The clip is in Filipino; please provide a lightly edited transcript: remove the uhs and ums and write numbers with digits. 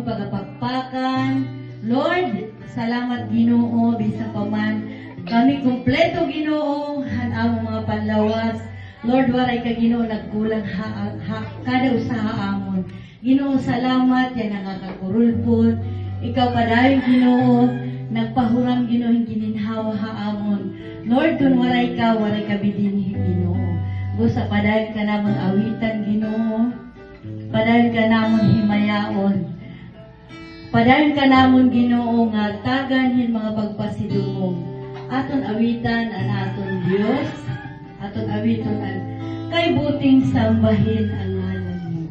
pagapakpakan. Lord, salamat Ginoo, bisan pa man kami kumpleto Ginoo, among mga panlawas. Lord, waray ka Ginoo nagkulang kada usaha amon. Ginoo, salamat yan nakakakurulpot. Ikaw padayon Ginoo, nagpahuram Ginoo yung gininhawa haamon. Lord, kung waray ka bidinhi Ginoo. Gusto padayon ka namang awitan Ginoo. Padayon ka namang himayaon. Padayon ka namon Ginoo nga taganhin mga pagpasidungog. Aton awitan ang aton Dios, aton awiton ang kay buting sambahin ang ngalan mo.